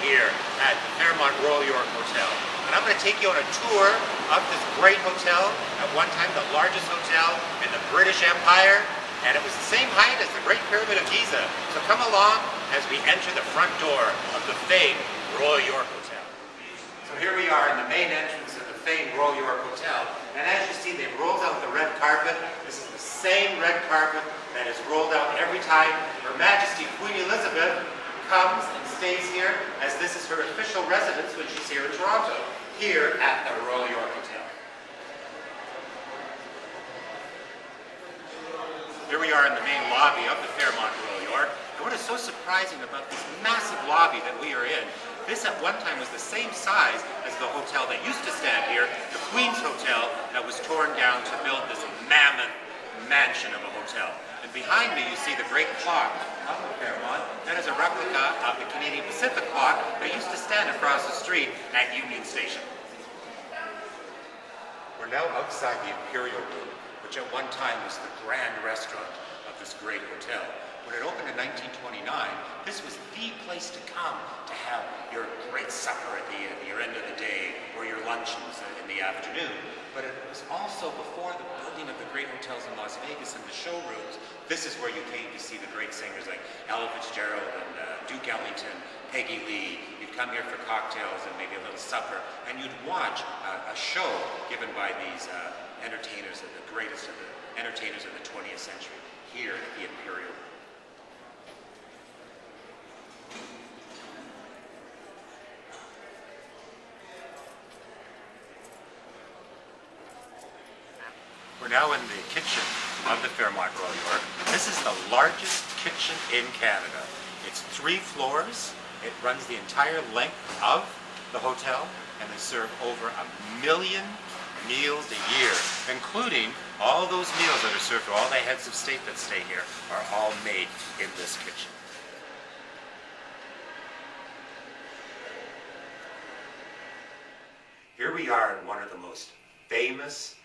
here at the Fairmont Royal York Hotel. And I'm going to take you on a tour of this great hotel, at one time the largest hotel in the British Empire, and it was the same height as the Great Pyramid of Giza. So come along as we enter the front door of the famed Royal York Hotel. So here we are in the main entrance of the famed Royal York Hotel, and as you see, they've rolled out the red carpet. This is the same red carpet that is rolled out every time Her Majesty Queen Elizabeth comes and stays here, as this is her official residence when she's here in Toronto, here at the Royal York Hotel. Here we are in the main lobby of the Fairmont Royal York. And what is so surprising about this massive lobby that we are in, this at one time was the same size as the hotel that used to stand here, the Queen's Hotel, that was torn down to build this mammoth mansion of a hotel. And behind me you see the great clock of the Fairmont. That is a replica of the Canadian Pacific clock that used to stand across the street at Union Station. We're now outside the Imperial Room, which at one time was the grand restaurant of this great hotel. When it opened in 1929, this was the place to come to have your great supper at the end of the day, or your luncheons in the afternoon. But it was also before the building of the great hotels in Las Vegas and the showrooms. This is where you came to see the great singers like Ella Fitzgerald and Duke Ellington, Peggy Lee. You'd come here for cocktails and maybe a little supper, and you'd watch a show given by these entertainers, the greatest of the entertainers of the 20th century, here at the Imperial Room. We're now in the kitchen of the Fairmont Royal York. This is the largest kitchen in Canada. It's 3 floors. It runs the entire length of the hotel, and they serve over 1 million meals a year, including all those meals that are served to all the heads of state that stay here are all made in this kitchen. Here we are in one of the most famous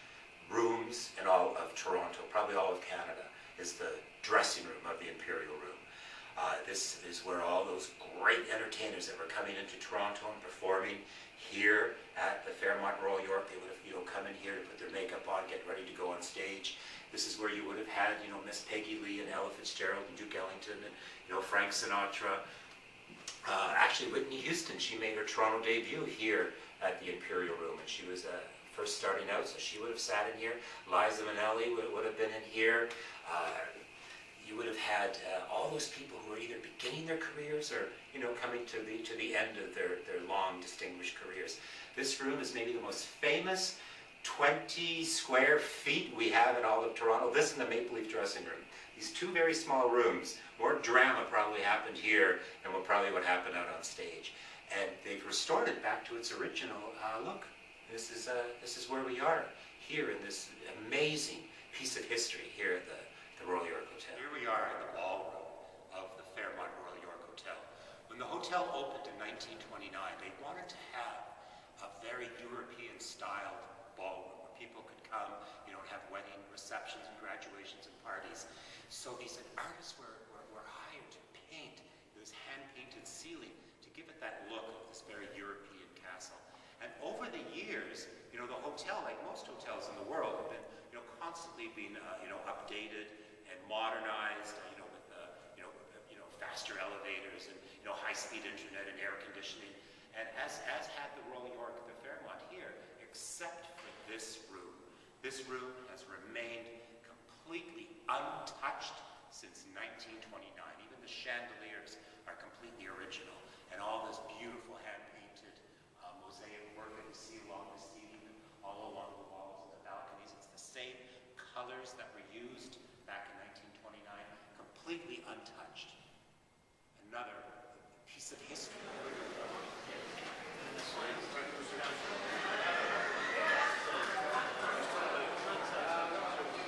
rooms in all of Toronto, probably all of Canada, is the dressing room of the Imperial Room. This is where all those great entertainers that were coming into Toronto and performing here at the Fairmont Royal York, they would have, come in here to put their makeup on, get ready to go on stage. This is where you would have had, Miss Peggy Lee and Ella Fitzgerald and Duke Ellington and, Frank Sinatra. Actually, Whitney Houston, she made her Toronto debut here at the Imperial Room, and she was first starting out, so she would have sat in here. Liza Minnelli would have been in here. You would have had all those people who were either beginning their careers or coming to the end of their long distinguished careers. This room is maybe the most famous 20 square feet we have in all of Toronto. This and the Maple Leaf dressing room. These 2 very small rooms. More drama probably happened here than what happened out on stage. And they've restored it back to its original look. This is where we are, here in this amazing piece of history here at the Royal York Hotel. Here we are in the ballroom of the Fairmont Royal York Hotel. When the hotel opened in 1929, they wanted to have a very European-styled ballroom where people could come, have wedding receptions and graduations and parties. So these artists were hired to paint this hand-painted ceiling to give it that look of this very European castle. And over the years, the hotel, like most hotels in the world, have been, constantly being, updated and modernized, with, faster elevators and, high-speed internet and air conditioning. And as had the Royal York, the Fairmont here, except for this room. This room has remained completely untouched since 1929. Even the chandeliers are completely original, and all this beautiful hand-painted mosaic work that you see along the ceiling and all along the walls and the balconies. It's the same colors that were used back in 1929, completely untouched.